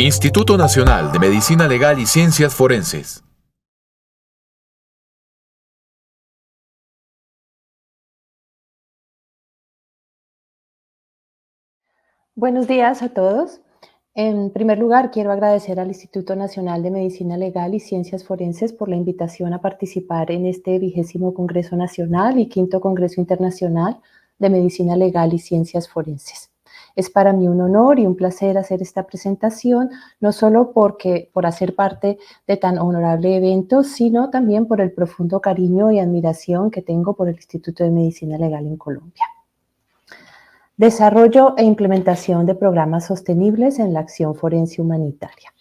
Instituto Nacional de Medicina Legal y Ciencias Forenses. Buenos días a todos. En primer lugar, quiero agradecer al Instituto Nacional de Medicina Legal y Ciencias Forenses por la invitación a participar en este 20º Congreso Nacional y 5º Congreso Internacional de Medicina Legal y Ciencias Forenses. Es para mí un honor y un placer hacer esta presentación, no solo por hacer parte de tan honorable evento, sino también por el profundo cariño y admiración que tengo por el Instituto de Medicina Legal en Colombia. Desarrollo e implementación de programas sostenibles en la acción forense humanitaria.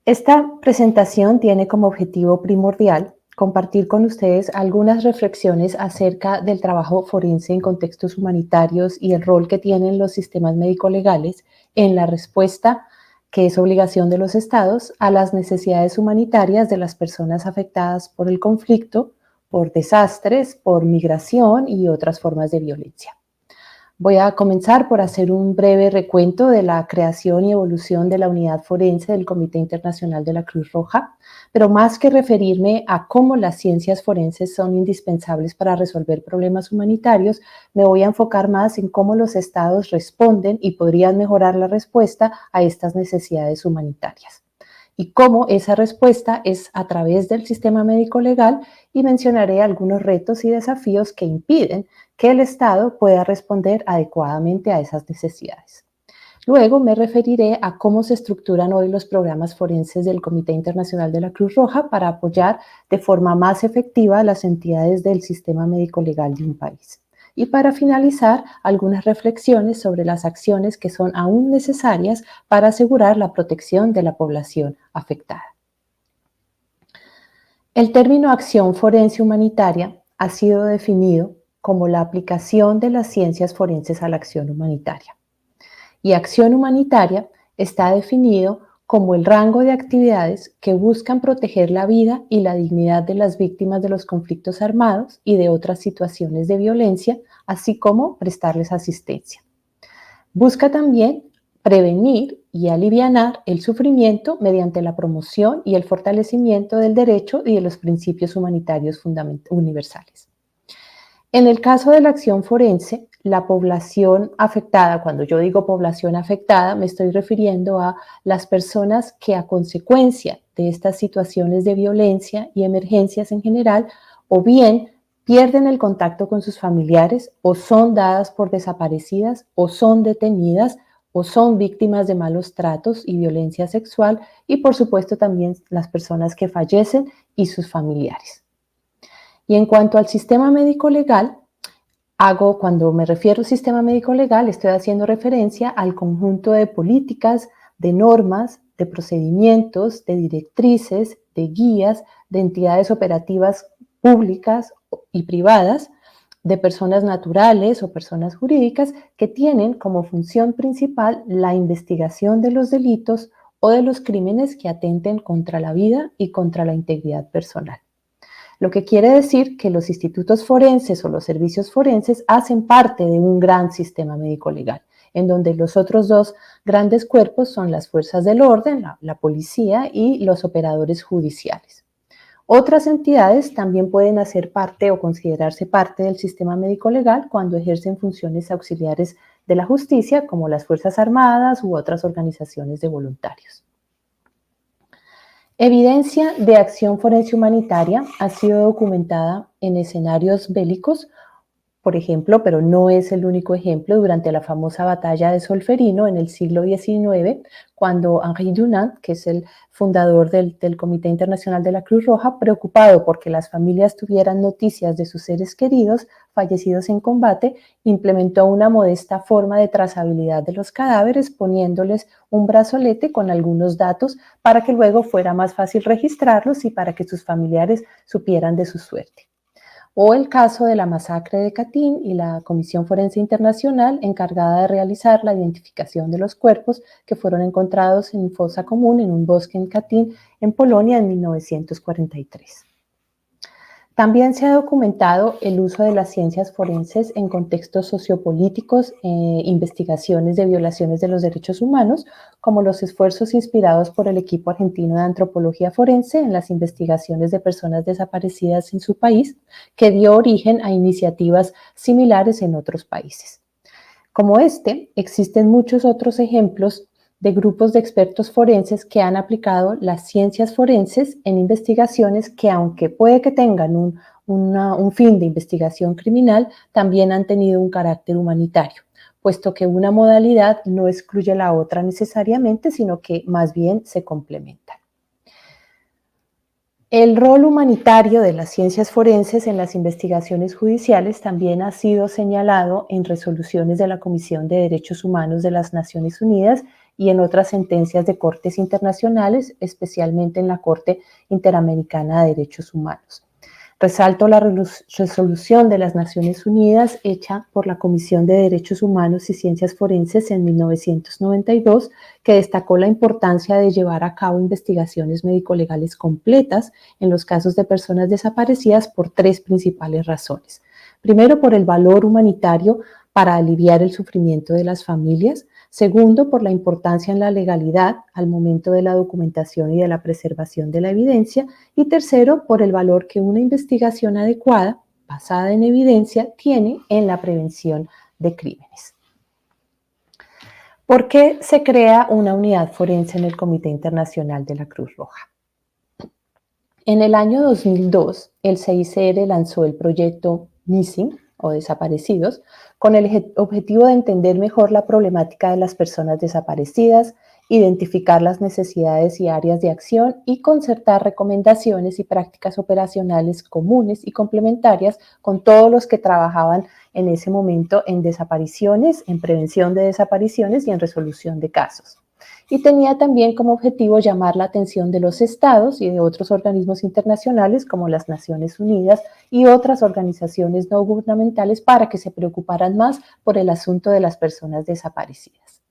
Esta presentación tiene como objetivo primordial compartir con ustedes algunas reflexiones acerca del trabajo forense en contextos humanitarios y el rol que tienen los sistemas médico-legales en la respuesta, que es obligación de los estados, a las necesidades humanitarias de las personas afectadas por el conflicto, por desastres, por migración y otras formas de violencia. Voy a comenzar por hacer un breve recuento de la creación y evolución de la unidad forense del Comité Internacional de la Cruz Roja, pero más que referirme a cómo las ciencias forenses son indispensables para resolver problemas humanitarios, me voy a enfocar más en cómo los estados responden y podrían mejorar la respuesta a estas necesidades humanitarias, y cómo esa respuesta es a través del sistema médico-legal, y mencionaré algunos retos y desafíos que impiden que el Estado pueda responder adecuadamente a esas necesidades. Luego me referiré a cómo se estructuran hoy los programas forenses del Comité Internacional de la Cruz Roja para apoyar de forma más efectiva a las entidades del sistema médico-legal de un país. Y para finalizar, algunas reflexiones sobre las acciones que son aún necesarias para asegurar la protección de la población afectada. El término acción forense humanitaria ha sido definido como la aplicación de las ciencias forenses a la acción humanitaria. Y acción humanitaria está definido como el rango de actividades que buscan proteger la vida y la dignidad de las víctimas de los conflictos armados y de otras situaciones de violencia, así como prestarles asistencia. Busca también prevenir y alivianar el sufrimiento mediante la promoción y el fortalecimiento del derecho y de los principios humanitarios universales. En el caso de la acción forense, la población afectada, cuando yo digo población afectada, me estoy refiriendo a las personas que a consecuencia de estas situaciones de violencia y emergencias en general, o bien pierden el contacto con sus familiares, o son dadas por desaparecidas, o son detenidas, o son víctimas de malos tratos y violencia sexual, y por supuesto también las personas que fallecen y sus familiares. Y en cuanto al sistema médico legal, cuando me refiero al sistema médico legal, estoy haciendo referencia al conjunto de políticas, de normas, de procedimientos, de directrices, de guías, de entidades operativas públicas y privadas, de personas naturales o personas jurídicas que tienen como función principal la investigación de los delitos o de los crímenes que atenten contra la vida y contra la integridad personal. Lo que quiere decir que los institutos forenses o los servicios forenses hacen parte de un gran sistema médico-legal, en donde los otros dos grandes cuerpos son las fuerzas del orden, la policía y los operadores judiciales. Otras entidades también pueden hacer parte o considerarse parte del sistema médico-legal cuando ejercen funciones auxiliares de la justicia, como las Fuerzas Armadas u otras organizaciones de voluntarios. Evidencia de acción forense humanitaria ha sido documentada en escenarios bélicos, por ejemplo, pero no es el único ejemplo, durante la famosa batalla de Solferino en el siglo XIX, cuando Henri Dunant, que es el fundador del Comité Internacional de la Cruz Roja, preocupado porque las familias tuvieran noticias de sus seres queridos fallecidos en combate, implementó una modesta forma de trazabilidad de los cadáveres, poniéndoles un brazalete con algunos datos para que luego fuera más fácil registrarlos y para que sus familiares supieran de su suerte. O el caso de la masacre de Katyn y la Comisión Forense Internacional encargada de realizar la identificación de los cuerpos que fueron encontrados en fosa común en un bosque en Katyn, en Polonia, en 1943. También se ha documentado el uso de las ciencias forenses en contextos sociopolíticos, investigaciones de violaciones de los derechos humanos, como los esfuerzos inspirados por el equipo argentino de antropología forense en las investigaciones de personas desaparecidas en su país, que dio origen a iniciativas similares en otros países. Como este, existen muchos otros ejemplos de grupos de expertos forenses que han aplicado las ciencias forenses en investigaciones que, aunque puede que tengan un fin de investigación criminal, también han tenido un carácter humanitario, puesto que una modalidad no excluye la otra necesariamente, sino que más bien se complementan. El rol humanitario de las ciencias forenses en las investigaciones judiciales también ha sido señalado en resoluciones de la Comisión de Derechos Humanos de las Naciones Unidas y en otras sentencias de cortes internacionales, especialmente en la Corte Interamericana de Derechos Humanos. Resalto la resolución de las Naciones Unidas hecha por la Comisión de Derechos Humanos y Ciencias Forenses en 1992, que destacó la importancia de llevar a cabo investigaciones médico-legales completas en los casos de personas desaparecidas por tres principales razones. Primero, por el valor humanitario para aliviar el sufrimiento de las familias. Segundo, por la importancia en la legalidad al momento de la documentación y de la preservación de la evidencia. Y tercero, por el valor que una investigación adecuada, basada en evidencia, tiene en la prevención de crímenes. ¿Por qué se crea una unidad forense en el Comité Internacional de la Cruz Roja? En el año 2002, el CICR lanzó el proyecto Missing, o desaparecidos, con el objetivo de entender mejor la problemática de las personas desaparecidas, identificar las necesidades y áreas de acción y concertar recomendaciones y prácticas operacionales comunes y complementarias con todos los que trabajaban en ese momento en desapariciones, en prevención de desapariciones y en resolución de casos. Y tenía también como objetivo llamar la atención de los estados y de otros organismos internacionales como las Naciones Unidas y otras organizaciones no gubernamentales para que se preocuparan más por el asunto de las personas desaparecidas.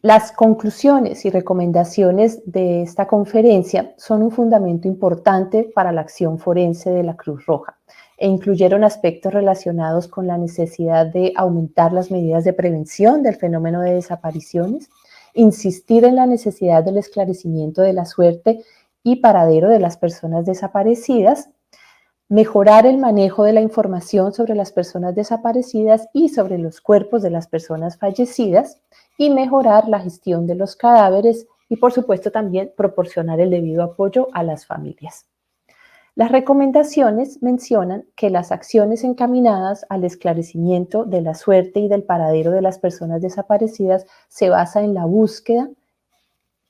Las conclusiones y recomendaciones de esta conferencia son un fundamento importante para la acción forense de la Cruz Roja e incluyeron aspectos relacionados con la necesidad de aumentar las medidas de prevención del fenómeno de desapariciones, insistir en la necesidad del esclarecimiento de la suerte y paradero de las personas desaparecidas, mejorar el manejo de la información sobre las personas desaparecidas y sobre los cuerpos de las personas fallecidas, y mejorar la gestión de los cadáveres y, por supuesto, también proporcionar el debido apoyo a las familias. Las recomendaciones mencionan que las acciones encaminadas al esclarecimiento de la suerte y del paradero de las personas desaparecidas se basan en la búsqueda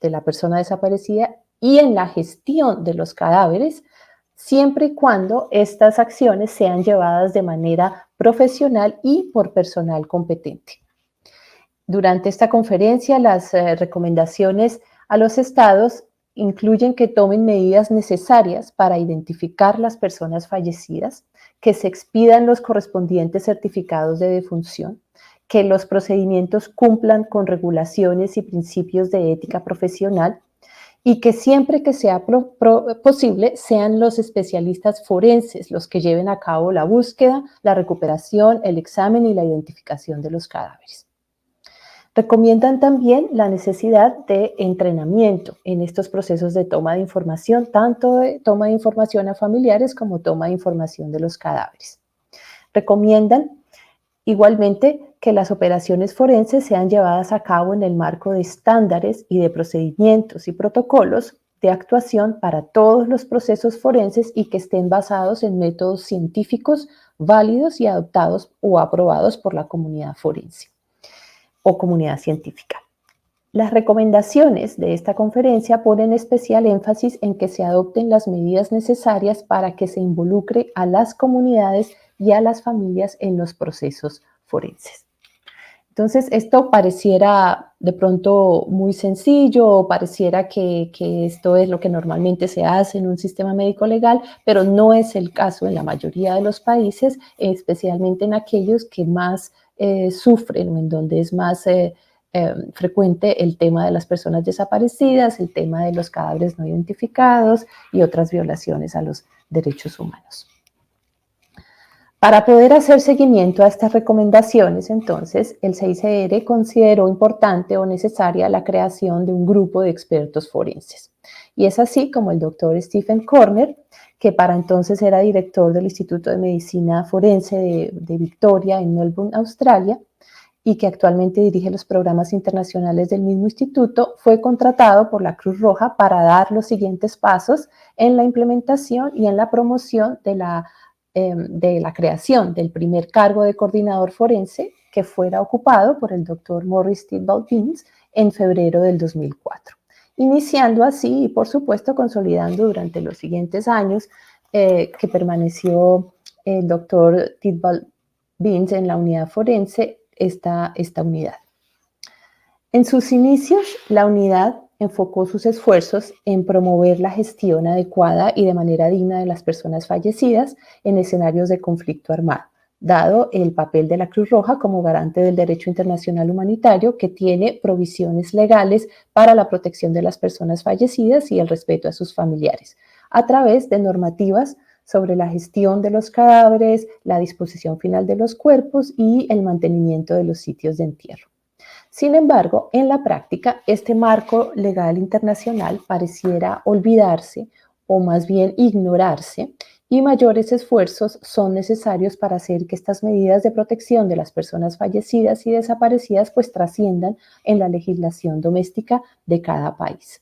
de la persona desaparecida y en la gestión de los cadáveres, siempre y cuando estas acciones sean llevadas de manera profesional y por personal competente. Durante esta conferencia, las recomendaciones a los estados incluyen que tomen medidas necesarias para identificar las personas fallecidas, que se expidan los correspondientes certificados de defunción, que los procedimientos cumplan con regulaciones y principios de ética profesional y que siempre que sea posible sean los especialistas forenses los que lleven a cabo la búsqueda, la recuperación, el examen y la identificación de los cadáveres. Recomiendan también la necesidad de entrenamiento en estos procesos de toma de información, tanto de toma de información a familiares como toma de información de los cadáveres. Recomiendan igualmente que las operaciones forenses sean llevadas a cabo en el marco de estándares y de procedimientos y protocolos de actuación para todos los procesos forenses y que estén basados en métodos científicos válidos y adoptados o aprobados por la comunidad forense o comunidad científica. Las recomendaciones de esta conferencia ponen especial énfasis en que se adopten las medidas necesarias para que se involucre a las comunidades y a las familias en los procesos forenses. Entonces, esto pareciera de pronto muy sencillo, o pareciera que esto es lo que normalmente se hace en un sistema médico legal, pero no es el caso en la mayoría de los países, especialmente en aquellos que más sufren o en donde es más frecuente el tema de las personas desaparecidas, el tema de los cadáveres no identificados y otras violaciones a los derechos humanos. Para poder hacer seguimiento a estas recomendaciones, entonces, el CICR consideró importante o necesaria la creación de un grupo de expertos forenses. Y es así como el doctor Stephen Corner, que para entonces era director del Instituto de Medicina Forense de Victoria en Melbourne, Australia, y que actualmente dirige los programas internacionales del mismo instituto, fue contratado por la Cruz Roja para dar los siguientes pasos en la implementación y en la promoción de la creación del primer cargo de coordinador forense que fuera ocupado por el doctor Morris Tidball-Binns en febrero del 2004. Iniciando así y, por supuesto, consolidando durante los siguientes años que permaneció el doctor Tidball-Binns en la unidad forense, esta unidad. En sus inicios, la unidad enfocó sus esfuerzos en promover la gestión adecuada y de manera digna de las personas fallecidas en escenarios de conflicto armado, dado el papel de la Cruz Roja como garante del derecho internacional humanitario que tiene provisiones legales para la protección de las personas fallecidas y el respeto a sus familiares, a través de normativas sobre la gestión de los cadáveres, la disposición final de los cuerpos y el mantenimiento de los sitios de entierro. Sin embargo, en la práctica, este marco legal internacional pareciera olvidarse o más bien ignorarse, y mayores esfuerzos son necesarios para hacer que estas medidas de protección de las personas fallecidas y desaparecidas pues trasciendan en la legislación doméstica de cada país.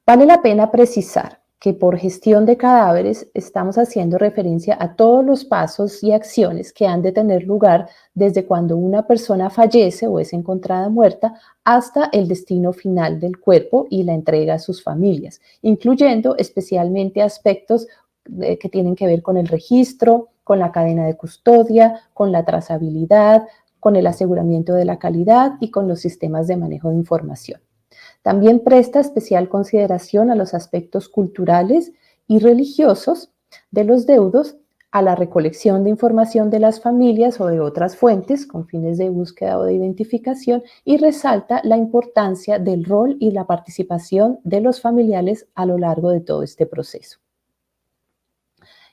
Vale la pena precisar que por gestión de cadáveres estamos haciendo referencia a todos los pasos y acciones que han de tener lugar desde cuando una persona fallece o es encontrada muerta hasta el destino final del cuerpo y la entrega a sus familias, incluyendo especialmente aspectos que tienen que ver con el registro, con la cadena de custodia, con la trazabilidad, con el aseguramiento de la calidad y con los sistemas de manejo de información. También presta especial consideración a los aspectos culturales y religiosos de los deudos, a la recolección de información de las familias o de otras fuentes con fines de búsqueda o de identificación, y resalta la importancia del rol y la participación de los familiares a lo largo de todo este proceso.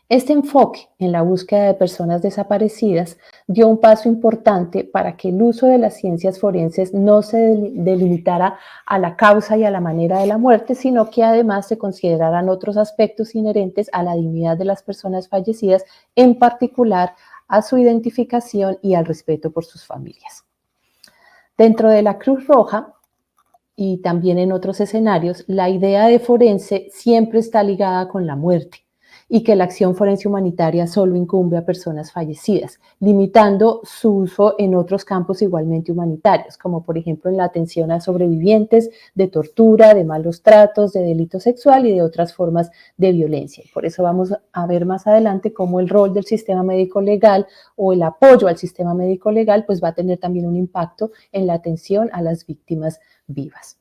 Este enfoque en la búsqueda de personas desaparecidas dio un paso importante para que el uso de las ciencias forenses no se delimitara a la causa y a la manera de la muerte, sino que además se consideraran otros aspectos inherentes a la dignidad de las personas fallecidas, en particular a su identificación y al respeto por sus familias. Dentro de la Cruz Roja, y también en otros escenarios, la idea de forense siempre está ligada con la muerte, y que la acción forense humanitaria solo incumbe a personas fallecidas, limitando su uso en otros campos igualmente humanitarios, como por ejemplo en la atención a sobrevivientes de tortura, de malos tratos, de delito sexual y de otras formas de violencia. Por eso vamos a ver más adelante cómo el rol del sistema médico legal o el apoyo al sistema médico legal pues va a tener también un impacto en la atención a las víctimas vivas.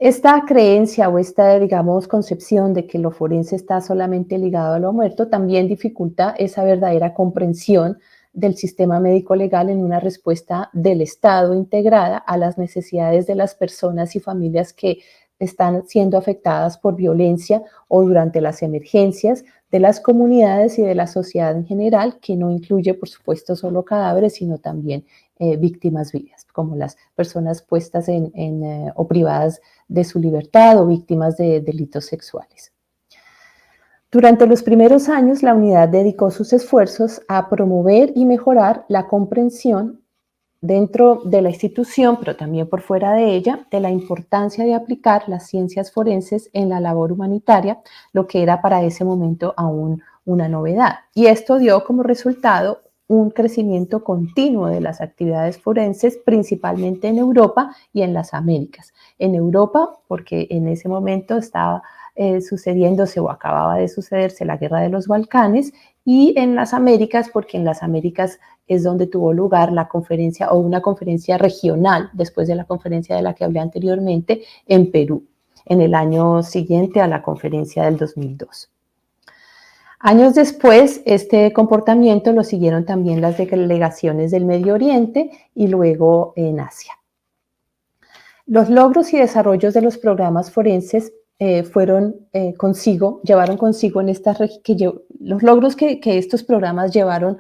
Esta creencia o esta, digamos, concepción de que lo forense está solamente ligado a lo muerto también dificulta esa verdadera comprensión del sistema médico legal en una respuesta del Estado integrada a las necesidades de las personas y familias que están siendo afectadas por violencia o durante las emergencias, de las comunidades y de la sociedad en general, que no incluye, por supuesto, solo cadáveres, sino también víctimas vivas, como las personas puestas o privadas de su libertad o víctimas de delitos sexuales. Durante los primeros años, la unidad dedicó sus esfuerzos a promover y mejorar la comprensión dentro de la institución, pero también por fuera de ella, de la importancia de aplicar las ciencias forenses en la labor humanitaria, lo que era para ese momento aún una novedad. Y esto dio como resultado un crecimiento continuo de las actividades forenses, principalmente en Europa y en las Américas. En Europa, porque en ese momento estaba sucediéndose o acababa de sucederse la guerra de los Balcanes, y en las Américas, porque en las Américas es donde tuvo lugar la conferencia o una conferencia regional, después de la conferencia de la que hablé anteriormente, en Perú, en el año siguiente a la conferencia del 2002. Años después, este comportamiento lo siguieron también las delegaciones del Medio Oriente y luego en Asia. Los logros y desarrollos de los programas forenses llevaron consigo en estas los logros que estos programas llevaron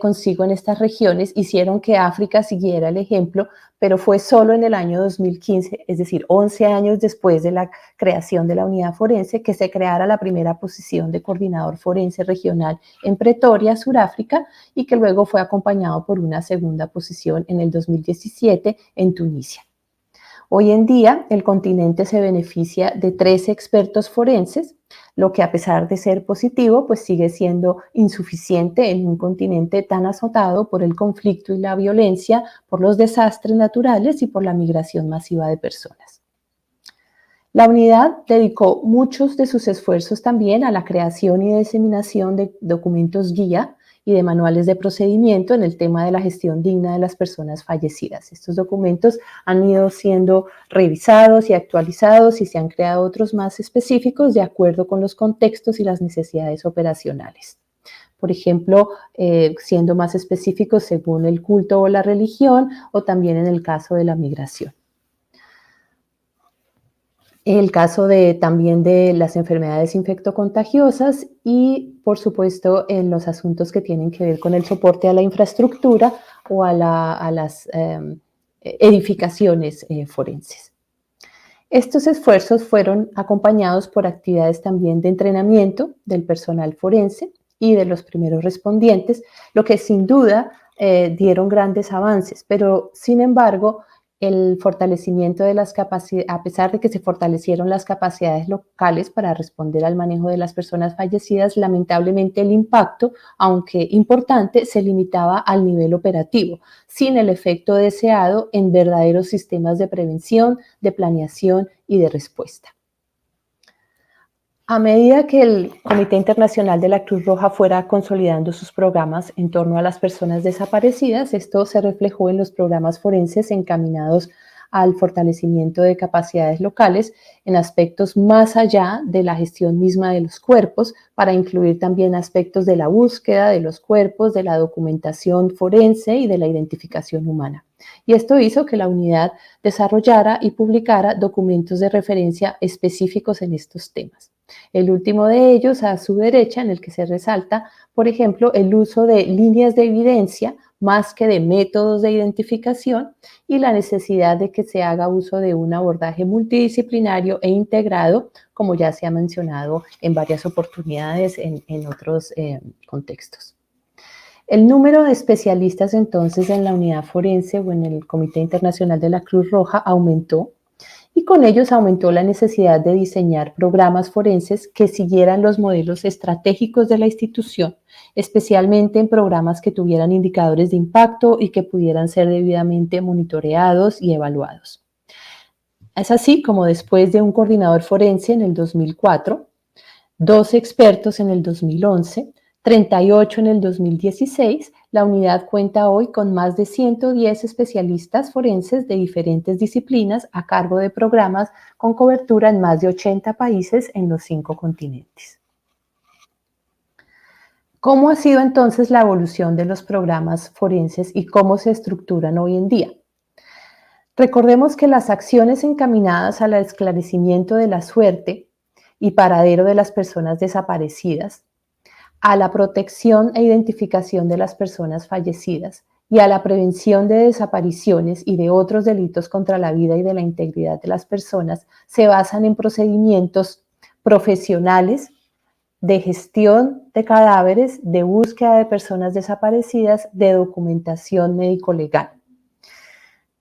consigo en estas regiones hicieron que África siguiera el ejemplo, pero fue solo en el año 2015, es decir, 11 años después de la creación de la unidad forense, que se creara la primera posición de coordinador forense regional en Pretoria, Sudáfrica, y que luego fue acompañado por una segunda posición en el 2017 en Tunisia. Hoy en día, el continente se beneficia de 13 expertos forenses, lo que a pesar de ser positivo, pues sigue siendo insuficiente en un continente tan azotado por el conflicto y la violencia, por los desastres naturales y por la migración masiva de personas. La unidad dedicó muchos de sus esfuerzos también a la creación y diseminación de documentos guía y de manuales de procedimiento en el tema de la gestión digna de las personas fallecidas. Estos documentos han ido siendo revisados y actualizados y se han creado otros más específicos de acuerdo con los contextos y las necesidades operacionales. Por ejemplo, siendo más específicos según el culto o la religión, o también en el caso de la migración. El caso también de las enfermedades infectocontagiosas y, por supuesto, en los asuntos que tienen que ver con el soporte a la infraestructura o a las edificaciones forenses. Estos esfuerzos fueron acompañados por actividades también de entrenamiento del personal forense y de los primeros respondientes, lo que sin duda dieron grandes avances, pero sin embargo, el fortalecimiento de las capacidades, a pesar de que se fortalecieron las capacidades locales para responder al manejo de las personas fallecidas, lamentablemente el impacto, aunque importante, se limitaba al nivel operativo, sin el efecto deseado en verdaderos sistemas de prevención, de planeación y de respuesta. A medida que el Comité Internacional de la Cruz Roja fuera consolidando sus programas en torno a las personas desaparecidas, esto se reflejó en los programas forenses encaminados al fortalecimiento de capacidades locales en aspectos más allá de la gestión misma de los cuerpos, para incluir también aspectos de la búsqueda de los cuerpos, de la documentación forense y de la identificación humana. Y esto hizo que la unidad desarrollara y publicara documentos de referencia específicos en estos temas. El último de ellos, a su derecha, en el que se resalta, por ejemplo, el uso de líneas de evidencia más que de métodos de identificación y la necesidad de que se haga uso de un abordaje multidisciplinario e integrado, como ya se ha mencionado en varias oportunidades en otros contextos. El número de especialistas entonces en la unidad forense o en el Comité Internacional de la Cruz Roja aumentó, y con ellos aumentó la necesidad de diseñar programas forenses que siguieran los modelos estratégicos de la institución, especialmente en programas que tuvieran indicadores de impacto y que pudieran ser debidamente monitoreados y evaluados. Es así como después de un coordinador forense en el 2004, 12 expertos en el 2011, 38 en el 2016, la unidad cuenta hoy con más de 110 especialistas forenses de diferentes disciplinas a cargo de programas con cobertura en más de 80 países en los 5 continentes. ¿Cómo ha sido entonces la evolución de los programas forenses y cómo se estructuran hoy en día? Recordemos que las acciones encaminadas al esclarecimiento de la suerte y paradero de las personas desaparecidas, a la protección e identificación de las personas fallecidas y a la prevención de desapariciones y de otros delitos contra la vida y de la integridad de las personas se basan en procedimientos profesionales de gestión de cadáveres, de búsqueda de personas desaparecidas, de documentación médico-legal,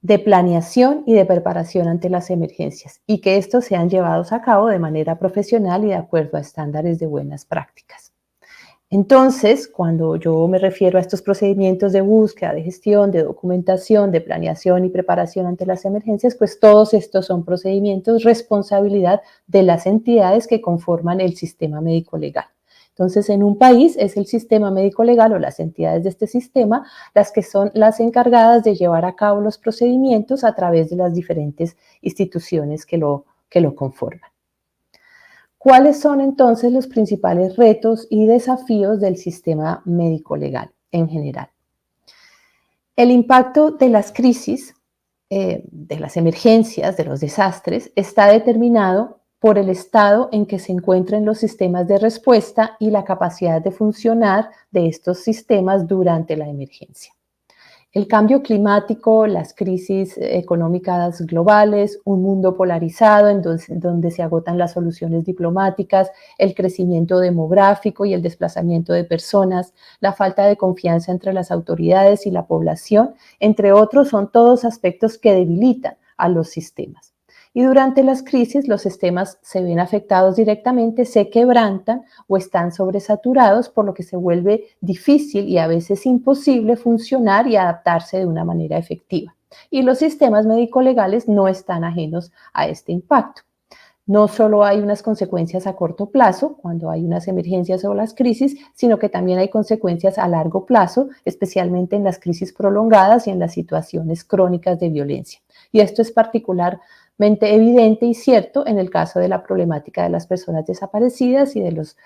de planeación y de preparación ante las emergencias, y que estos sean llevados a cabo de manera profesional y de acuerdo a estándares de buenas prácticas. Entonces, cuando yo me refiero a estos procedimientos de búsqueda, de gestión, de documentación, de planeación y preparación ante las emergencias, pues todos estos son procedimientos responsabilidad de las entidades que conforman el sistema médico-legal. Entonces, en un país es el sistema médico-legal o las entidades de este sistema las que son las encargadas de llevar a cabo los procedimientos a través de las diferentes instituciones que lo conforman. ¿Cuáles son entonces los principales retos y desafíos del sistema médico-legal en general? El impacto de las crisis, de las emergencias, de los desastres, está determinado por el estado en que se encuentran los sistemas de respuesta y la capacidad de funcionar de estos sistemas durante la emergencia. El cambio climático, las crisis económicas globales, un mundo polarizado donde se agotan las soluciones diplomáticas, el crecimiento demográfico y el desplazamiento de personas, la falta de confianza entre las autoridades y la población, entre otros, son todos aspectos que debilitan a los sistemas. Y durante las crisis los sistemas se ven afectados directamente, se quebrantan o están sobresaturados, por lo que se vuelve difícil y a veces imposible funcionar y adaptarse de una manera efectiva. Y los sistemas médico-legales no están ajenos a este impacto. No solo hay unas consecuencias a corto plazo, cuando hay unas emergencias o las crisis, sino que también hay consecuencias a largo plazo, especialmente en las crisis prolongadas y en las situaciones crónicas de violencia. Y esto es particularmente evidente y cierto en el caso de la problemática de las personas desaparecidas y de los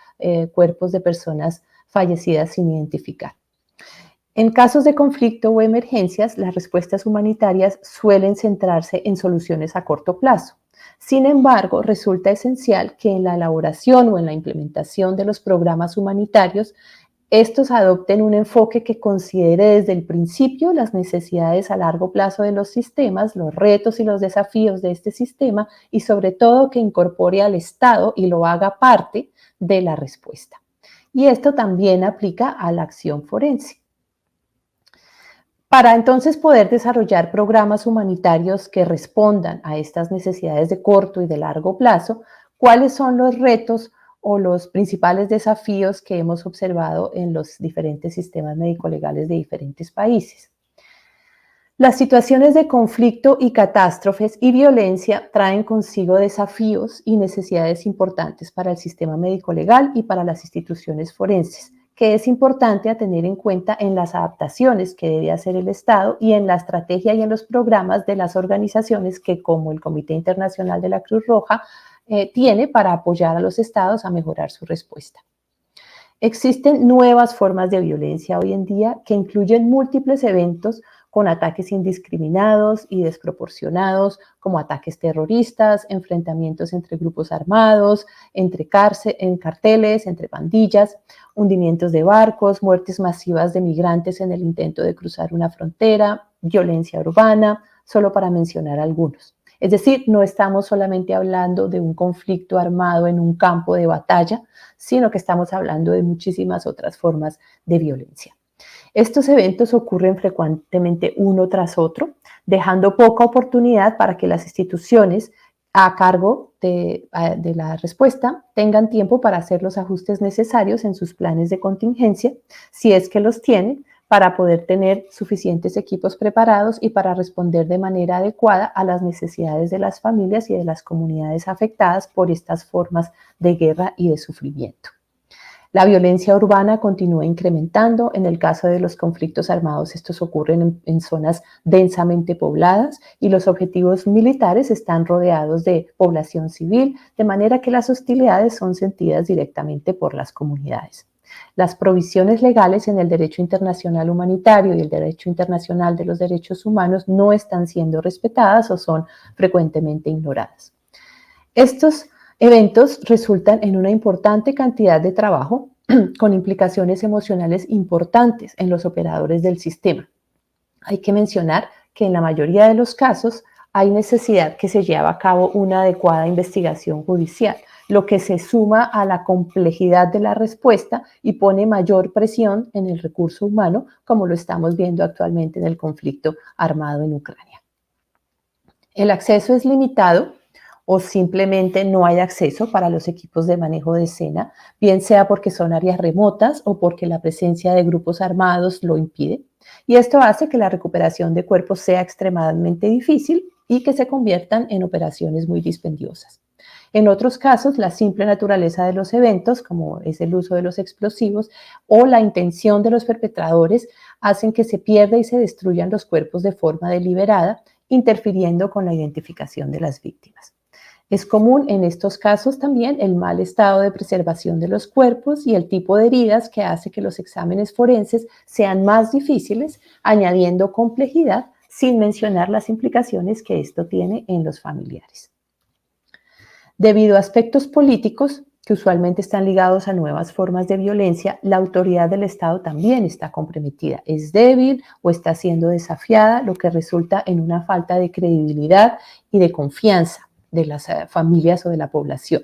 cuerpos de personas fallecidas sin identificar. En casos de conflicto o emergencias, las respuestas humanitarias suelen centrarse en soluciones a corto plazo. Sin embargo, resulta esencial que en la elaboración o en la implementación de los programas humanitarios, estos adopten un enfoque que considere desde el principio las necesidades a largo plazo de los sistemas, los retos y los desafíos de este sistema y sobre todo que incorpore al Estado y lo haga parte de la respuesta. Y esto también aplica a la acción forense. Para entonces poder desarrollar programas humanitarios que respondan a estas necesidades de corto y de largo plazo, ¿cuáles son los retos o los principales desafíos que hemos observado en los diferentes sistemas médico-legales de diferentes países? Las situaciones de conflicto y catástrofes y violencia traen consigo desafíos y necesidades importantes para el sistema médico-legal y para las instituciones forenses, que es importante a tener en cuenta en las adaptaciones que debe hacer el Estado y en la estrategia y en los programas de las organizaciones que, como el Comité Internacional de la Cruz Roja, tiene para apoyar a los Estados a mejorar su respuesta. Existen nuevas formas de violencia hoy en día que incluyen múltiples eventos con ataques indiscriminados y desproporcionados, como ataques terroristas, enfrentamientos entre grupos armados, en carteles, entre pandillas, hundimientos de barcos, muertes masivas de migrantes en el intento de cruzar una frontera, violencia urbana, solo para mencionar algunos. Es decir, no estamos solamente hablando de un conflicto armado en un campo de batalla, sino que estamos hablando de muchísimas otras formas de violencia. Estos eventos ocurren frecuentemente uno tras otro, dejando poca oportunidad para que las instituciones a cargo de la respuesta tengan tiempo para hacer los ajustes necesarios en sus planes de contingencia, si es que los tienen, para poder tener suficientes equipos preparados y para responder de manera adecuada a las necesidades de las familias y de las comunidades afectadas por estas formas de guerra y de sufrimiento. La violencia urbana continúa incrementando. En el caso de los conflictos armados, estos ocurren en zonas densamente pobladas y los objetivos militares están rodeados de población civil, de manera que las hostilidades son sentidas directamente por las comunidades. Las provisiones legales en el derecho internacional humanitario y el derecho internacional de los derechos humanos no están siendo respetadas o son frecuentemente ignoradas. Estos eventos resultan en una importante cantidad de trabajo con implicaciones emocionales importantes en los operadores del sistema. Hay que mencionar que en la mayoría de los casos hay necesidad que se lleve a cabo una adecuada investigación judicial, lo que se suma a la complejidad de la respuesta y pone mayor presión en el recurso humano, como lo estamos viendo actualmente en el conflicto armado en Ucrania. El acceso es limitado o simplemente no hay acceso para los equipos de manejo de escena, bien sea porque son áreas remotas o porque la presencia de grupos armados lo impide. Y esto hace que la recuperación de cuerpos sea extremadamente difícil y que se conviertan en operaciones muy dispendiosas. En otros casos, la simple naturaleza de los eventos, como es el uso de los explosivos, o la intención de los perpetradores, hacen que se pierda y se destruyan los cuerpos de forma deliberada, interfiriendo con la identificación de las víctimas. Es común en estos casos también el mal estado de preservación de los cuerpos y el tipo de heridas que hace que los exámenes forenses sean más difíciles, añadiendo complejidad, sin mencionar las implicaciones que esto tiene en los familiares. Debido a aspectos políticos, que usualmente están ligados a nuevas formas de violencia, la autoridad del Estado también está comprometida, es débil o está siendo desafiada, lo que resulta en una falta de credibilidad y de confianza de las familias o de la población.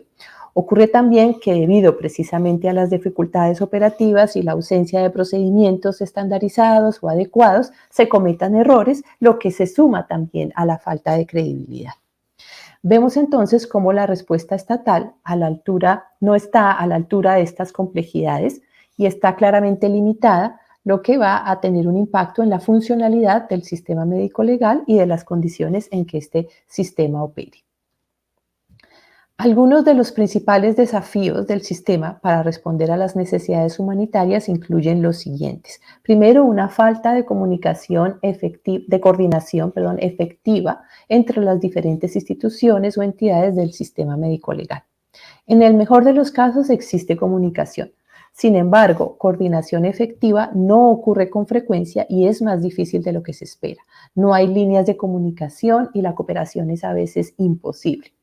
Ocurre también que debido precisamente a las dificultades operativas y la ausencia de procedimientos estandarizados o adecuados, se cometan errores, lo que se suma también a la falta de credibilidad. Vemos entonces cómo la respuesta estatal no está a la altura de estas complejidades y está claramente limitada, lo que va a tener un impacto en la funcionalidad del sistema médico legal y de las condiciones en que este sistema opere. Algunos de los principales desafíos del sistema para responder a las necesidades humanitarias incluyen los siguientes. Primero, una falta de comunicación coordinación efectiva entre las diferentes instituciones o entidades del sistema médico legal. En el mejor de los casos existe comunicación. Sin embargo, coordinación efectiva no ocurre con frecuencia y es más difícil de lo que se espera. No hay líneas de comunicación y la cooperación es a veces imposible.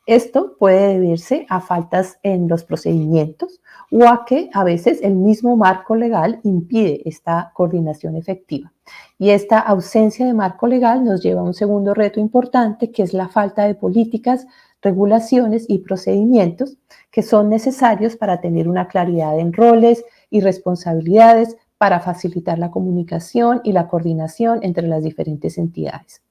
Esto puede deberse a faltas en los procedimientos o a que a veces el mismo marco legal impide esta coordinación efectiva. Y esta ausencia de marco legal nos lleva a un segundo reto importante, que es la falta de políticas, regulaciones y procedimientos que son necesarios para tener una claridad en roles y responsabilidades, para facilitar la comunicación y la coordinación entre las diferentes entidades.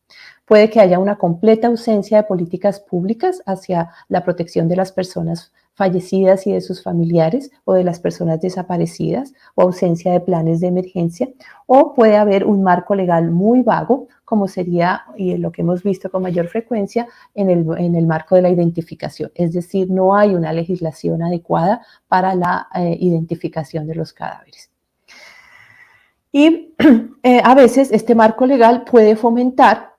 Puede que haya una completa ausencia de políticas públicas hacia la protección de las personas fallecidas y de sus familiares o de las personas desaparecidas, o ausencia de planes de emergencia, o puede haber un marco legal muy vago, como sería, y lo que hemos visto con mayor frecuencia, en el marco de la identificación. Es decir, no hay una legislación adecuada para la identificación de los cadáveres. Y a veces este marco legal puede fomentar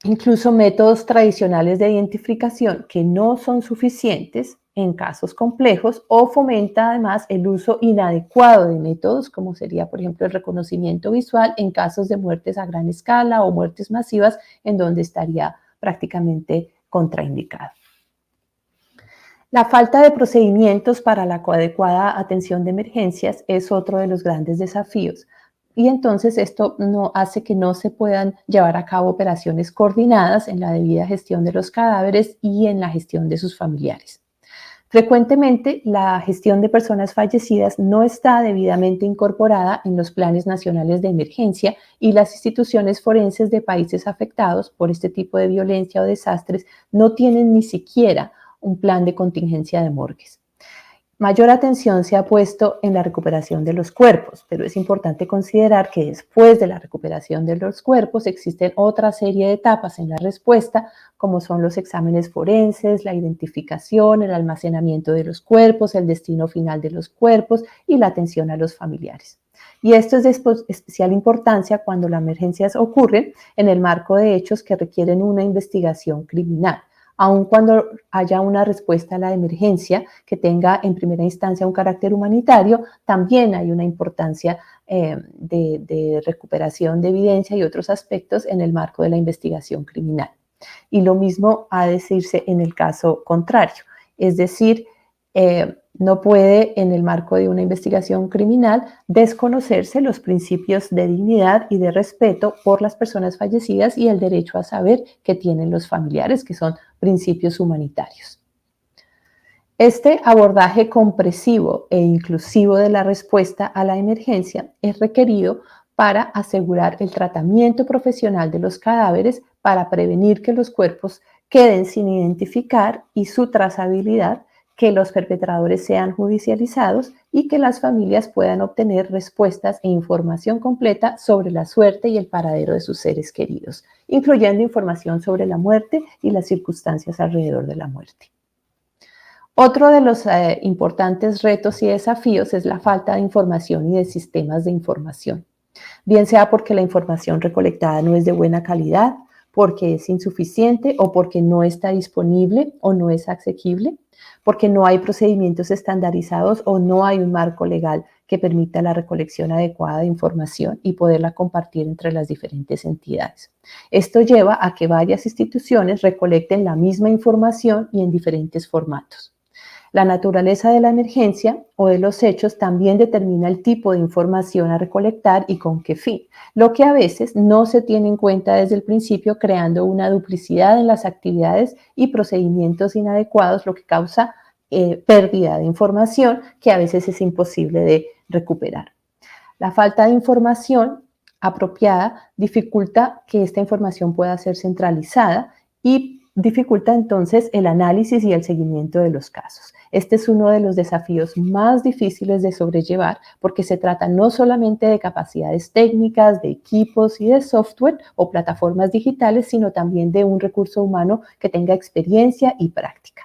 incluso métodos tradicionales de identificación que no son suficientes en casos complejos, o fomenta además el uso inadecuado de métodos como sería, por ejemplo, el reconocimiento visual en casos de muertes a gran escala o muertes masivas, en donde estaría prácticamente contraindicado. La falta de procedimientos para la adecuada atención de emergencias es otro de los grandes desafíos. Y entonces esto no hace que no se puedan llevar a cabo operaciones coordinadas en la debida gestión de los cadáveres y en la gestión de sus familiares. Frecuentemente, la gestión de personas fallecidas no está debidamente incorporada en los planes nacionales de emergencia, y las instituciones forenses de países afectados por este tipo de violencia o desastres no tienen ni siquiera un plan de contingencia de morgues. Mayor atención se ha puesto en la recuperación de los cuerpos, pero es importante considerar que después de la recuperación de los cuerpos existen otra serie de etapas en la respuesta, como son los exámenes forenses, la identificación, el almacenamiento de los cuerpos, el destino final de los cuerpos y la atención a los familiares. Y esto es de especial importancia cuando las emergencias ocurren en el marco de hechos que requieren una investigación criminal. Aun cuando haya una respuesta a la emergencia que tenga en primera instancia un carácter humanitario, también hay una importancia de recuperación de evidencia y otros aspectos en el marco de la investigación criminal. Y lo mismo ha de decirse en el caso contrario, es decir, no puede en el marco de una investigación criminal desconocerse los principios de dignidad y de respeto por las personas fallecidas y el derecho a saber que tienen los familiares, que son principios humanitarios. Este abordaje comprensivo e inclusivo de la respuesta a la emergencia es requerido para asegurar el tratamiento profesional de los cadáveres, para prevenir que los cuerpos queden sin identificar y su trazabilidad, que los perpetradores sean judicializados y que las familias puedan obtener respuestas e información completa sobre la suerte y el paradero de sus seres queridos, incluyendo información sobre la muerte y las circunstancias alrededor de la muerte. Otro de los importantes retos y desafíos es la falta de información y de sistemas de información, bien sea porque la información recolectada no es de buena calidad, porque es insuficiente o porque no está disponible o no es asequible. porque no hay procedimientos estandarizados o no hay un marco legal que permita la recolección adecuada de información y poderla compartir entre las diferentes entidades. Esto lleva a que varias instituciones recolecten la misma información y en diferentes formatos. La naturaleza de la emergencia o de los hechos también determina el tipo de información a recolectar y con qué fin, lo que a veces no se tiene en cuenta desde el principio, creando una duplicidad en las actividades y procedimientos inadecuados, lo que causa pérdida de información que a veces es imposible de recuperar. La falta de información apropiada dificulta que esta información pueda ser centralizada y dificulta entonces el análisis y el seguimiento de los casos. Este es uno de los desafíos más difíciles de sobrellevar porque se trata no solamente de capacidades técnicas, de equipos y de software o plataformas digitales, sino también de un recurso humano que tenga experiencia y práctica.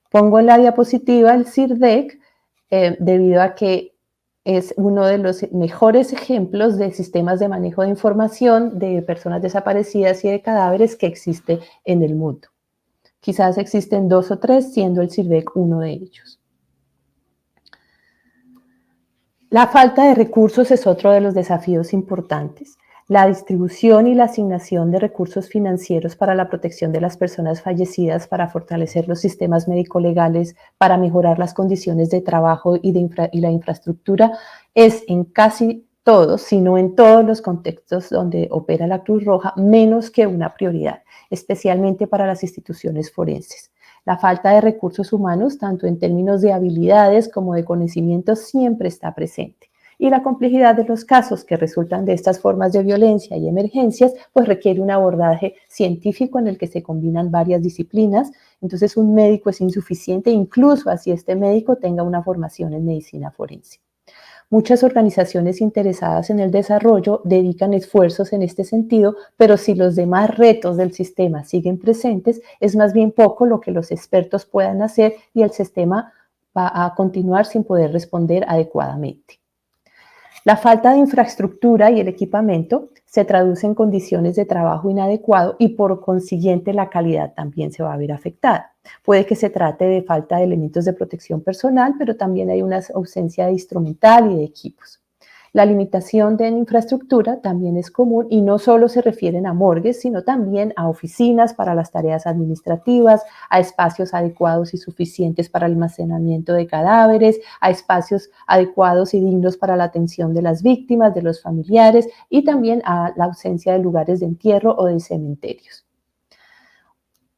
Pongo en la diapositiva el CIRDEC debido a que es uno de los mejores ejemplos de sistemas de manejo de información de personas desaparecidas y de cadáveres que existe en el mundo. Quizás existen 2 o 3, siendo el CIRDEC uno de ellos. La falta de recursos es otro de los desafíos importantes. La distribución y la asignación de recursos financieros para la protección de las personas fallecidas, para fortalecer los sistemas médico-legales, para mejorar las condiciones de trabajo y la infraestructura, es en casi todos, si no en todos los contextos donde opera la Cruz Roja, menos que una prioridad, especialmente para las instituciones forenses. La falta de recursos humanos, tanto en términos de habilidades como de conocimientos, siempre está presente. Y la complejidad de los casos que resultan de estas formas de violencia y emergencias, pues requiere un abordaje científico en el que se combinan varias disciplinas. Entonces un médico es insuficiente, incluso así este médico tenga una formación en medicina forense. Muchas organizaciones interesadas en el desarrollo dedican esfuerzos en este sentido, pero si los demás retos del sistema siguen presentes, es más bien poco lo que los expertos puedan hacer y el sistema va a continuar sin poder responder adecuadamente. La falta de infraestructura y el equipamiento se traduce en condiciones de trabajo inadecuado y por consiguiente la calidad también se va a ver afectada. Puede que se trate de falta de elementos de protección personal, pero también hay una ausencia de instrumental y de equipos. La limitación de infraestructura también es común y no solo se refieren a morgues, sino también a oficinas para las tareas administrativas, a espacios adecuados y suficientes para el almacenamiento de cadáveres, a espacios adecuados y dignos para la atención de las víctimas, de los familiares y también a la ausencia de lugares de entierro o de cementerios.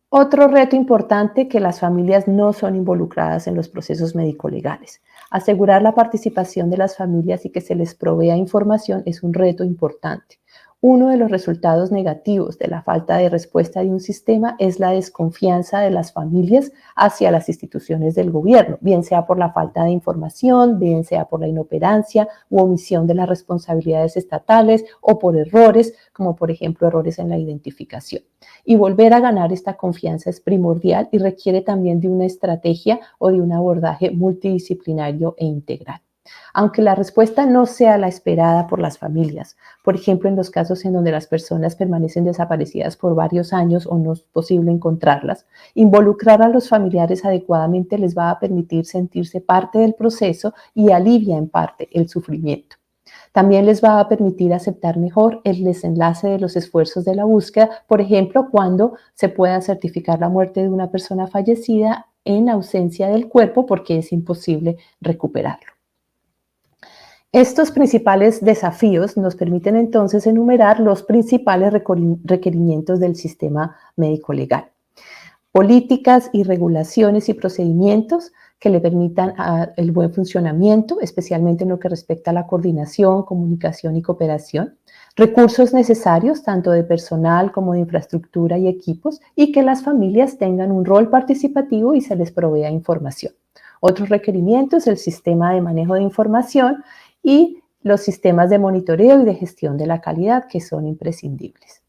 Otro reto importante, que las familias no son involucradas en los procesos médico-legales. Asegurar la participación de las familias y que se les provea información es un reto importante. Uno de los resultados negativos de la falta de respuesta de un sistema es la desconfianza de las familias hacia las instituciones del gobierno, bien sea por la falta de información, bien sea por la inoperancia u omisión de las responsabilidades estatales o por errores, como por ejemplo errores en la identificación. Y volver a ganar esta confianza es primordial y requiere también de una estrategia o de un abordaje multidisciplinario e integral. Aunque la respuesta no sea la esperada por las familias, por ejemplo, en los casos en donde las personas permanecen desaparecidas por varios años o no es posible encontrarlas, involucrar a los familiares adecuadamente les va a permitir sentirse parte del proceso y alivia en parte el sufrimiento. También les va a permitir aceptar mejor el desenlace de los esfuerzos de la búsqueda, por ejemplo, cuando se pueda certificar la muerte de una persona fallecida en ausencia del cuerpo porque es imposible recuperarlo. Estos principales desafíos nos permiten entonces enumerar los principales requerimientos del sistema médico-legal. Políticas y regulaciones y procedimientos que le permitan el buen funcionamiento, especialmente en lo que respecta a la coordinación, comunicación y cooperación. Recursos necesarios, tanto de personal como de infraestructura y equipos, y que las familias tengan un rol participativo y se les provea información. Otros requerimientos, el sistema de manejo de información y los sistemas de monitoreo y de gestión de la calidad, que son imprescindibles.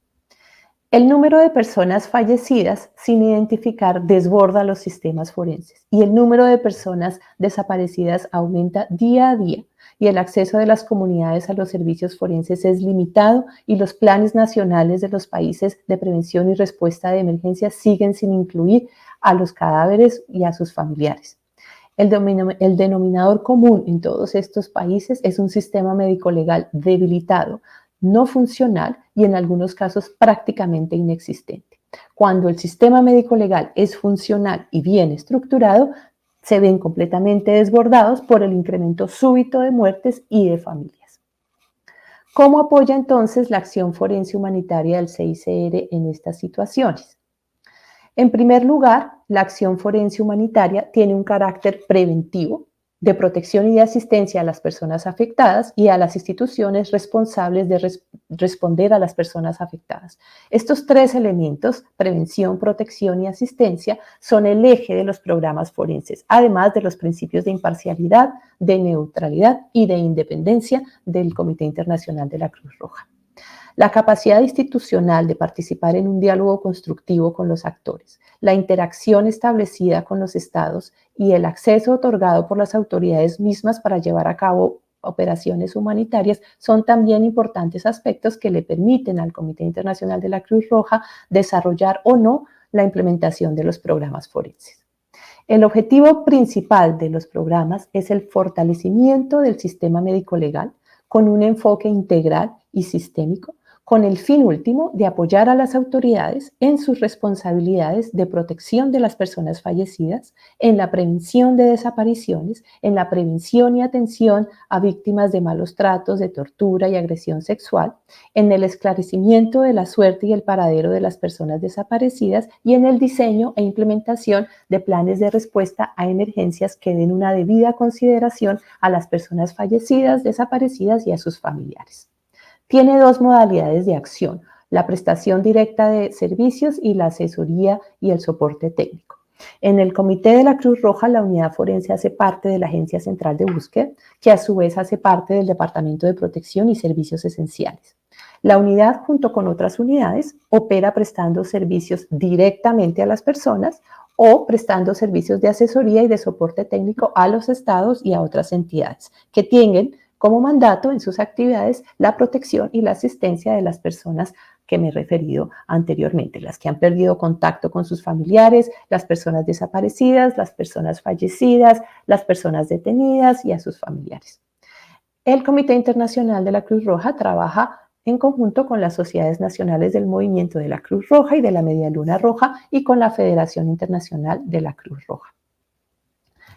El número de personas fallecidas sin identificar desborda los sistemas forenses y el número de personas desaparecidas aumenta día a día y el acceso de las comunidades a los servicios forenses es limitado y los planes nacionales de los países de prevención y respuesta de emergencias siguen sin incluir a los cadáveres y a sus familiares. El denominador común en todos estos países es un sistema médico-legal debilitado, no funcional y en algunos casos prácticamente inexistente. Cuando el sistema médico-legal es funcional y bien estructurado, se ven completamente desbordados por el incremento súbito de muertes y de familias. ¿Cómo apoya entonces la acción forense humanitaria del CICR en estas situaciones? En primer lugar, la acción forense humanitaria tiene un carácter preventivo, de protección y de asistencia a las personas afectadas y a las instituciones responsables de responder a las personas afectadas. Estos tres elementos, prevención, protección y asistencia, son el eje de los programas forenses, además de los principios de imparcialidad, de neutralidad y de independencia del Comité Internacional de la Cruz Roja. La capacidad institucional de participar en un diálogo constructivo con los actores, la interacción establecida con los estados y el acceso otorgado por las autoridades mismas para llevar a cabo operaciones humanitarias son también importantes aspectos que le permiten al Comité Internacional de la Cruz Roja desarrollar o no la implementación de los programas forenses. El objetivo principal de los programas es el fortalecimiento del sistema médico-legal con un enfoque integral y sistémico, con el fin último de apoyar a las autoridades en sus responsabilidades de protección de las personas fallecidas, en la prevención de desapariciones, en la prevención y atención a víctimas de malos tratos, de tortura y agresión sexual, en el esclarecimiento de la suerte y el paradero de las personas desaparecidas y en el diseño e implementación de planes de respuesta a emergencias que den una debida consideración a las personas fallecidas, desaparecidas y a sus familiares. Tiene dos modalidades de acción, la prestación directa de servicios y la asesoría y el soporte técnico. En el Comité de la Cruz Roja, la unidad forense hace parte de la Agencia Central de Búsqueda, que a su vez hace parte del Departamento de Protección y Servicios Esenciales. La unidad, junto con otras unidades, opera prestando servicios directamente a las personas o prestando servicios de asesoría y de soporte técnico a los estados y a otras entidades que tienen como mandato en sus actividades la protección y la asistencia de las personas que me he referido anteriormente, las que han perdido contacto con sus familiares, las personas desaparecidas, las personas fallecidas, las personas detenidas y a sus familiares. El Comité Internacional de la Cruz Roja trabaja en conjunto con las sociedades nacionales del Movimiento de la Cruz Roja y de la Media Luna Roja y con la Federación Internacional de la Cruz Roja.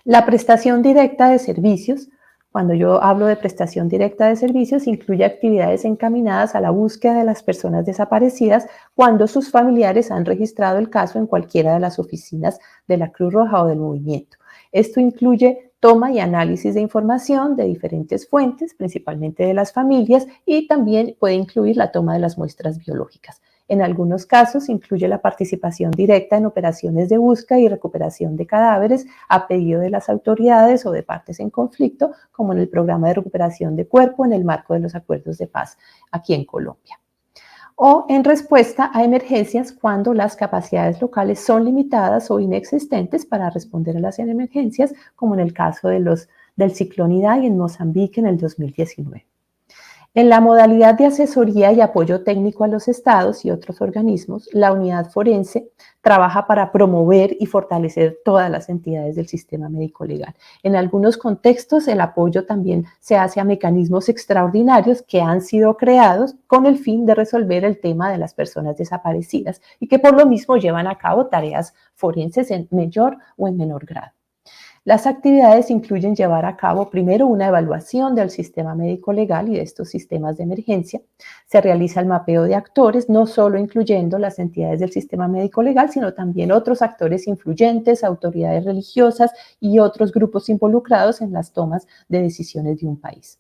La prestación directa de servicios. Cuando yo hablo de prestación directa de servicios, incluye actividades encaminadas a la búsqueda de las personas desaparecidas cuando sus familiares han registrado el caso en cualquiera de las oficinas de la Cruz Roja o del movimiento. Esto incluye toma y análisis de información de diferentes fuentes, principalmente de las familias, y también puede incluir la toma de las muestras biológicas. En algunos casos incluye la participación directa en operaciones de búsqueda y recuperación de cadáveres a pedido de las autoridades o de partes en conflicto, como en el programa de recuperación de cuerpo en el marco de los acuerdos de paz aquí en Colombia. O en respuesta a emergencias cuando las capacidades locales son limitadas o inexistentes para responder a las emergencias, como en el caso del ciclón Idai en Mozambique en el 2019. En la modalidad de asesoría y apoyo técnico a los estados y otros organismos, la unidad forense trabaja para promover y fortalecer todas las entidades del sistema médico-legal. En algunos contextos, el apoyo también se hace a mecanismos extraordinarios que han sido creados con el fin de resolver el tema de las personas desaparecidas y que por lo mismo llevan a cabo tareas forenses en mayor o en menor grado. Las actividades incluyen llevar a cabo primero una evaluación del sistema médico-legal y de estos sistemas de emergencia. Se realiza el mapeo de actores, no solo incluyendo las entidades del sistema médico-legal, sino también otros actores influyentes, autoridades religiosas y otros grupos involucrados en las tomas de decisiones de un país.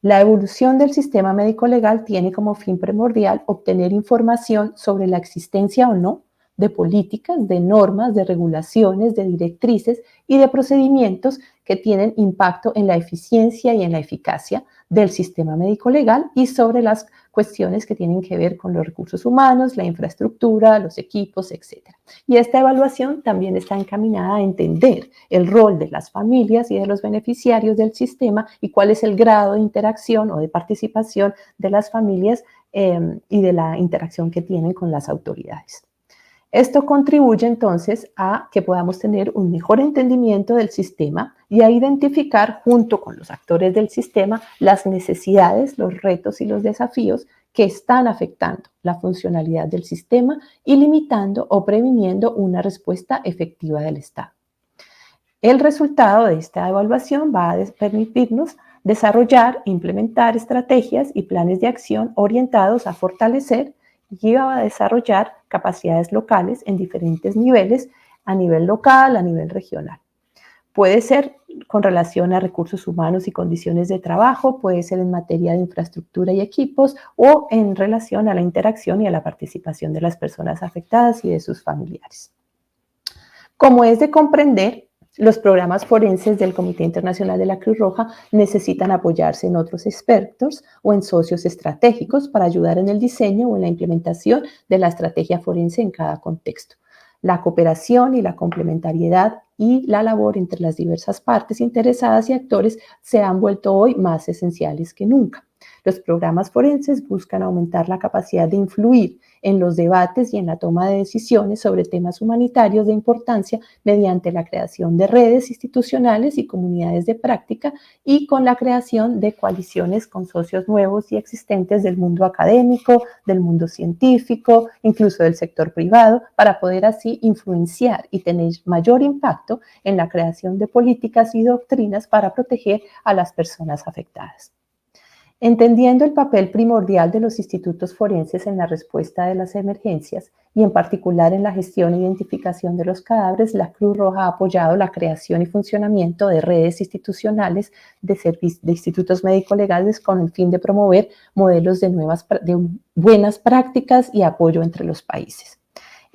La evolución del sistema médico-legal tiene como fin primordial obtener información sobre la existencia o no de políticas, de normas, de regulaciones, de directrices y de procedimientos que tienen impacto en la eficiencia y en la eficacia del sistema médico legal y sobre las cuestiones que tienen que ver con los recursos humanos, la infraestructura, los equipos, etc. Y esta evaluación también está encaminada a entender el rol de las familias y de los beneficiarios del sistema y cuál es el grado de interacción o de participación de las familias y de la interacción que tienen con las autoridades. Esto contribuye entonces a que podamos tener un mejor entendimiento del sistema y a identificar junto con los actores del sistema las necesidades, los retos y los desafíos que están afectando la funcionalidad del sistema y limitando o previniendo una respuesta efectiva del Estado. El resultado de esta evaluación va a permitirnos desarrollar e implementar estrategias y planes de acción orientados a fortalecer y a desarrollar capacidades locales en diferentes niveles, a nivel local, a nivel regional. Puede ser con relación a recursos humanos y condiciones de trabajo, puede ser en materia de infraestructura y equipos o en relación a la interacción y a la participación de las personas afectadas y de sus familiares. Como es de comprender, los programas forenses del Comité Internacional de la Cruz Roja necesitan apoyarse en otros expertos o en socios estratégicos para ayudar en el diseño o en la implementación de la estrategia forense en cada contexto. La cooperación y la complementariedad y la labor entre las diversas partes interesadas y actores se han vuelto hoy más esenciales que nunca. Los programas forenses buscan aumentar la capacidad de influir en los debates y en la toma de decisiones sobre temas humanitarios de importancia mediante la creación de redes institucionales y comunidades de práctica y con la creación de coaliciones con socios nuevos y existentes del mundo académico, del mundo científico, incluso del sector privado, para poder así influenciar y tener mayor impacto en la creación de políticas y doctrinas para proteger a las personas afectadas. Entendiendo el papel primordial de los institutos forenses en la respuesta de las emergencias y en particular en la gestión e identificación de los cadáveres, la Cruz Roja ha apoyado la creación y funcionamiento de redes institucionales de institutos médico-legales con el fin de promover modelos de buenas prácticas y apoyo entre los países.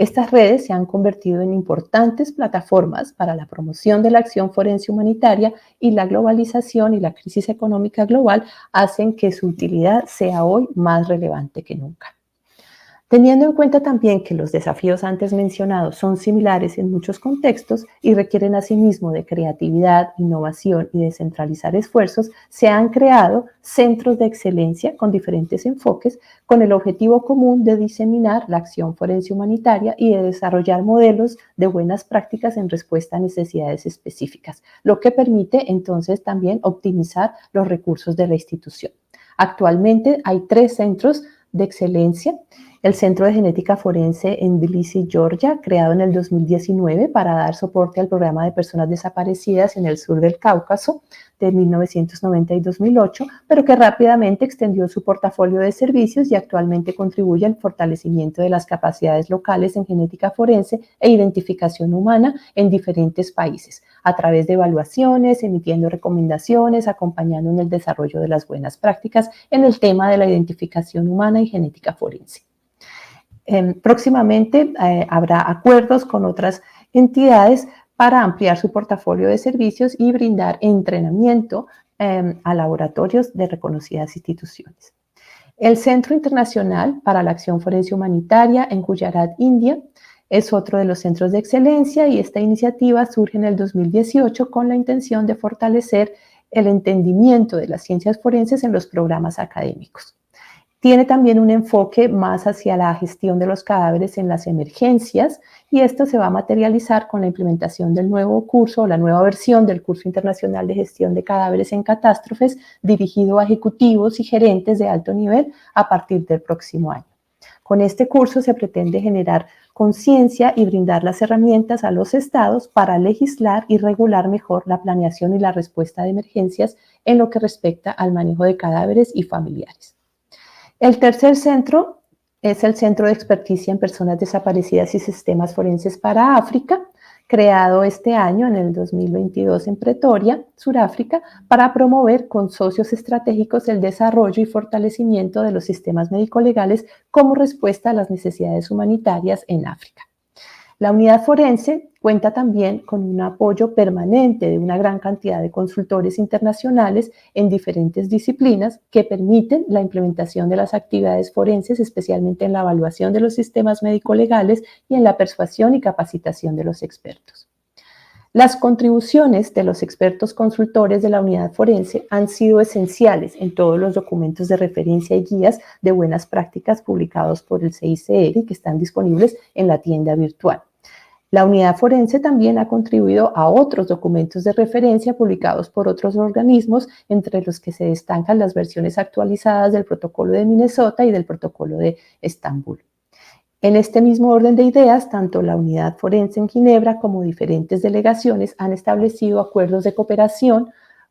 Estas redes se han convertido en importantes plataformas para la promoción de la acción forense humanitaria y la globalización y la crisis económica global hacen que su utilidad sea hoy más relevante que nunca. Teniendo en cuenta también que los desafíos antes mencionados son similares en muchos contextos y requieren asimismo de creatividad, innovación y descentralizar esfuerzos, se han creado centros de excelencia con diferentes enfoques con el objetivo común de diseminar la acción forense humanitaria y de desarrollar modelos de buenas prácticas en respuesta a necesidades específicas, lo que permite entonces también optimizar los recursos de la institución. Actualmente hay 3 centros de excelencia. El Centro de Genética Forense en Tbilisi, Georgia, creado en el 2019 para dar soporte al programa de personas desaparecidas en el sur del Cáucaso de 1990 y 2008, pero que rápidamente extendió su portafolio de servicios y actualmente contribuye al fortalecimiento de las capacidades locales en genética forense e identificación humana en diferentes países, a través de evaluaciones, emitiendo recomendaciones, acompañando en el desarrollo de las buenas prácticas en el tema de la identificación humana y genética forense. Próximamente habrá acuerdos con otras entidades para ampliar su portafolio de servicios y brindar entrenamiento a laboratorios de reconocidas instituciones. El Centro Internacional para la Acción Forense Humanitaria en Gujarat, India, es otro de los centros de excelencia y esta iniciativa surge en el 2018 con la intención de fortalecer el entendimiento de las ciencias forenses en los programas académicos. Tiene también un enfoque más hacia la gestión de los cadáveres en las emergencias y esto se va a materializar con la implementación del nuevo curso o la nueva versión del Curso Internacional de Gestión de Cadáveres en Catástrofes dirigido a ejecutivos y gerentes de alto nivel a partir del próximo año. Con este curso se pretende generar conciencia y brindar las herramientas a los estados para legislar y regular mejor la planeación y la respuesta de emergencias en lo que respecta al manejo de cadáveres y familiares. El tercer centro es el Centro de Experticia en Personas Desaparecidas y Sistemas Forenses para África, creado este año en el 2022 en Pretoria, Sudáfrica, para promover con socios estratégicos el desarrollo y fortalecimiento de los sistemas médico-legales como respuesta a las necesidades humanitarias en África. La unidad forense cuenta también con un apoyo permanente de una gran cantidad de consultores internacionales en diferentes disciplinas que permiten la implementación de las actividades forenses, especialmente en la evaluación de los sistemas médico-legales y en la persuasión y capacitación de los expertos. Las contribuciones de los expertos consultores de la unidad forense han sido esenciales en todos los documentos de referencia y guías de buenas prácticas publicados por el CICR y que están disponibles en la tienda virtual. La unidad forense también ha contribuido a otros documentos de referencia publicados por otros organismos, entre los que se destacan las versiones actualizadas del Protocolo de Minnesota y del Protocolo de Estambul. En este mismo orden de ideas, tanto la unidad forense en Ginebra como diferentes delegaciones han establecido acuerdos de cooperación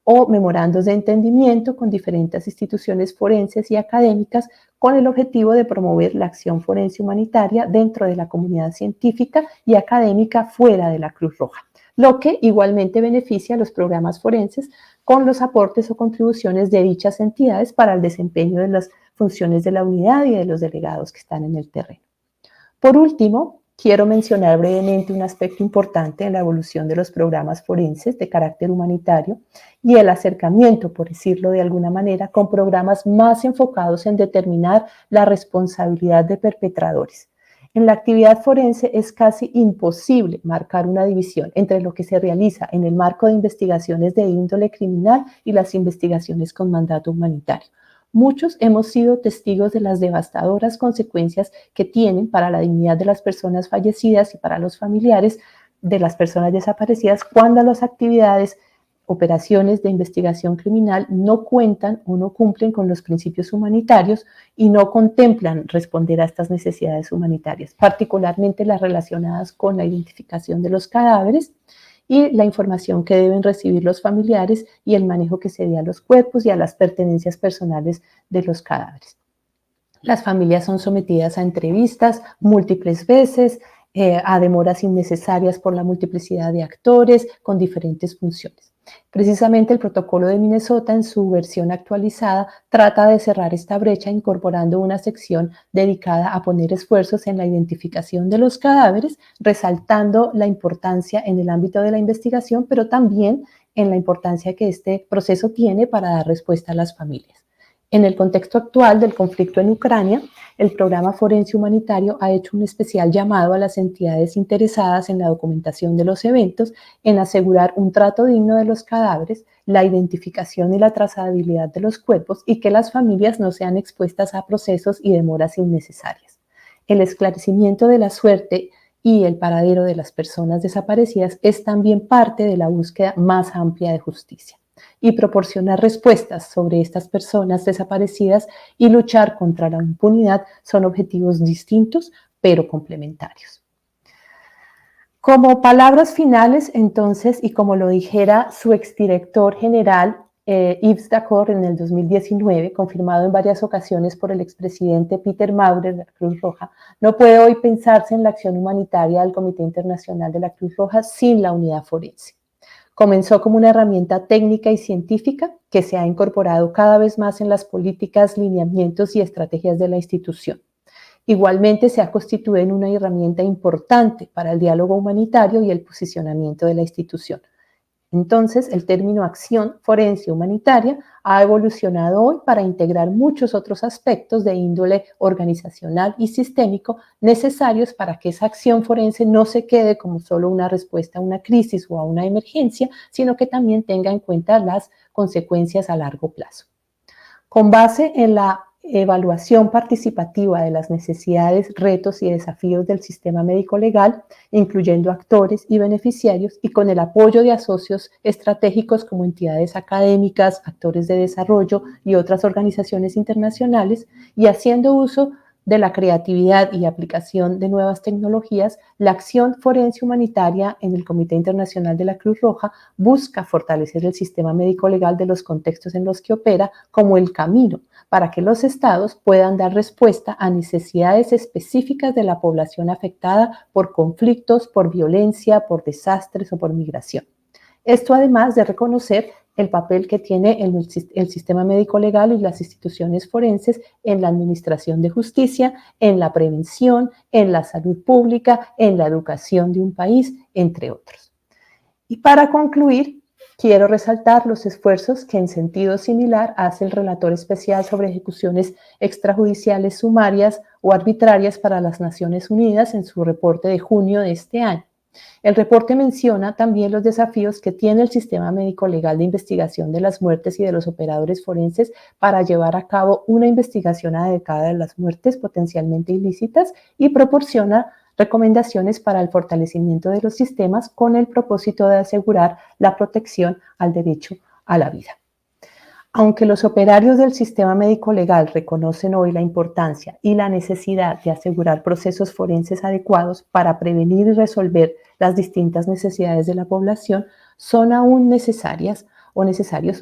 o memorandos de entendimiento con diferentes instituciones forenses y académicas con el objetivo de promover la acción forense humanitaria dentro de la comunidad científica y académica fuera de la Cruz Roja, lo que igualmente beneficia a los programas forenses con los aportes o contribuciones de dichas entidades para el desempeño de las funciones de la unidad y de los delegados que están en el terreno. Por último, quiero mencionar brevemente un aspecto importante en la evolución de los programas forenses de carácter humanitario y el acercamiento, por decirlo de alguna manera, con programas más enfocados en determinar la responsabilidad de perpetradores. En la actividad forense es casi imposible marcar una división entre lo que se realiza en el marco de investigaciones de índole criminal y las investigaciones con mandato humanitario. Muchos hemos sido testigos de las devastadoras consecuencias que tienen para la dignidad de las personas fallecidas y para los familiares de las personas desaparecidas cuando las actividades, operaciones de investigación criminal no cuentan o no cumplen con los principios humanitarios y no contemplan responder a estas necesidades humanitarias, particularmente las relacionadas con la identificación de los cadáveres y la información que deben recibir los familiares y el manejo que se dé a los cuerpos y a las pertenencias personales de los cadáveres. Las familias son sometidas a entrevistas múltiples veces, a demoras innecesarias por la multiplicidad de actores con diferentes funciones. Precisamente el Protocolo de Minnesota, en su versión actualizada, trata de cerrar esta brecha incorporando una sección dedicada a poner esfuerzos en la identificación de los cadáveres, resaltando la importancia en el ámbito de la investigación, pero también en la importancia que este proceso tiene para dar respuesta a las familias. En el contexto actual del conflicto en Ucrania, el programa forense humanitario ha hecho un especial llamado a las entidades interesadas en la documentación de los eventos en asegurar un trato digno de los cadáveres, la identificación y la trazabilidad de los cuerpos y que las familias no sean expuestas a procesos y demoras innecesarias. El esclarecimiento de la suerte y el paradero de las personas desaparecidas es también parte de la búsqueda más amplia de justicia. Y proporcionar respuestas sobre estas personas desaparecidas y luchar contra la impunidad son objetivos distintos pero complementarios. Como palabras finales, entonces, y como lo dijera su exdirector general, Yves Dacour, en el 2019, confirmado en varias ocasiones por el expresidente Peter Maurer de la Cruz Roja, no puede hoy pensarse en la acción humanitaria del Comité Internacional de la Cruz Roja sin la unidad forense. Comenzó como una herramienta técnica y científica que se ha incorporado cada vez más en las políticas, lineamientos y estrategias de la institución. Igualmente se ha constituido en una herramienta importante para el diálogo humanitario y el posicionamiento de la institución. Entonces, el término acción forense humanitaria ha evolucionado hoy para integrar muchos otros aspectos de índole organizacional y sistémico necesarios para que esa acción forense no se quede como solo una respuesta a una crisis o a una emergencia, sino que también tenga en cuenta las consecuencias a largo plazo. Con base en la evaluación participativa de las necesidades, retos y desafíos del sistema médico-legal, incluyendo actores y beneficiarios, y con el apoyo de asocios estratégicos como entidades académicas, actores de desarrollo y otras organizaciones internacionales, y haciendo uso de la creatividad y aplicación de nuevas tecnologías, la acción forense humanitaria en el Comité Internacional de la Cruz Roja busca fortalecer el sistema médico-legal de los contextos en los que opera como el camino para que los estados puedan dar respuesta a necesidades específicas de la población afectada por conflictos, por violencia, por desastres o por migración. Esto además de reconocer el papel que tiene el sistema médico legal y las instituciones forenses en la administración de justicia, en la prevención, en la salud pública, en la educación de un país, entre otros. Y para concluir, quiero resaltar los esfuerzos que en sentido similar hace el relator especial sobre ejecuciones extrajudiciales sumarias o arbitrarias para las Naciones Unidas en su reporte de junio de este año. El reporte menciona también los desafíos que tiene el sistema médico legal de investigación de las muertes y de los operadores forenses para llevar a cabo una investigación adecuada de las muertes potencialmente ilícitas y proporciona recomendaciones para el fortalecimiento de los sistemas con el propósito de asegurar la protección al derecho a la vida. Aunque los operarios del sistema médico legal reconocen hoy la importancia y la necesidad de asegurar procesos forenses adecuados para prevenir y resolver las distintas necesidades de la población, son aún necesarios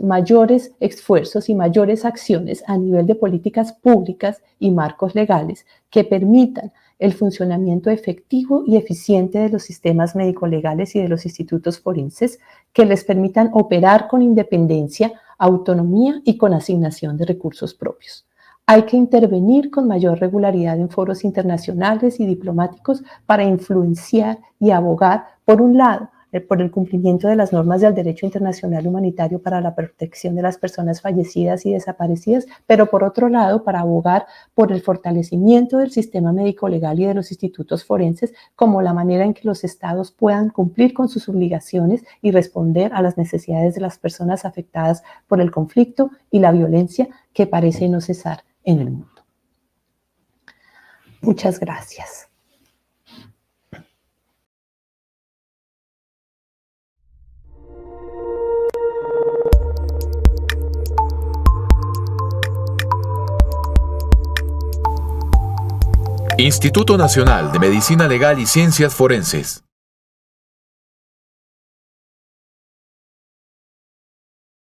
mayores esfuerzos y mayores acciones a nivel de políticas públicas y marcos legales que permitan el funcionamiento efectivo y eficiente de los sistemas médico-legales y de los institutos forenses, que les permitan operar con independencia, autonomía y con asignación de recursos propios. Hay que intervenir con mayor regularidad en foros internacionales y diplomáticos para influenciar y abogar, por un lado, por el cumplimiento de las normas del derecho internacional humanitario para la protección de las personas fallecidas y desaparecidas, pero por otro lado, para abogar por el fortalecimiento del sistema médico legal y de los institutos forenses como la manera en que los estados puedan cumplir con sus obligaciones y responder a las necesidades de las personas afectadas por el conflicto y la violencia que parece no cesar en el mundo. Muchas gracias. Instituto Nacional de Medicina Legal y Ciencias Forenses.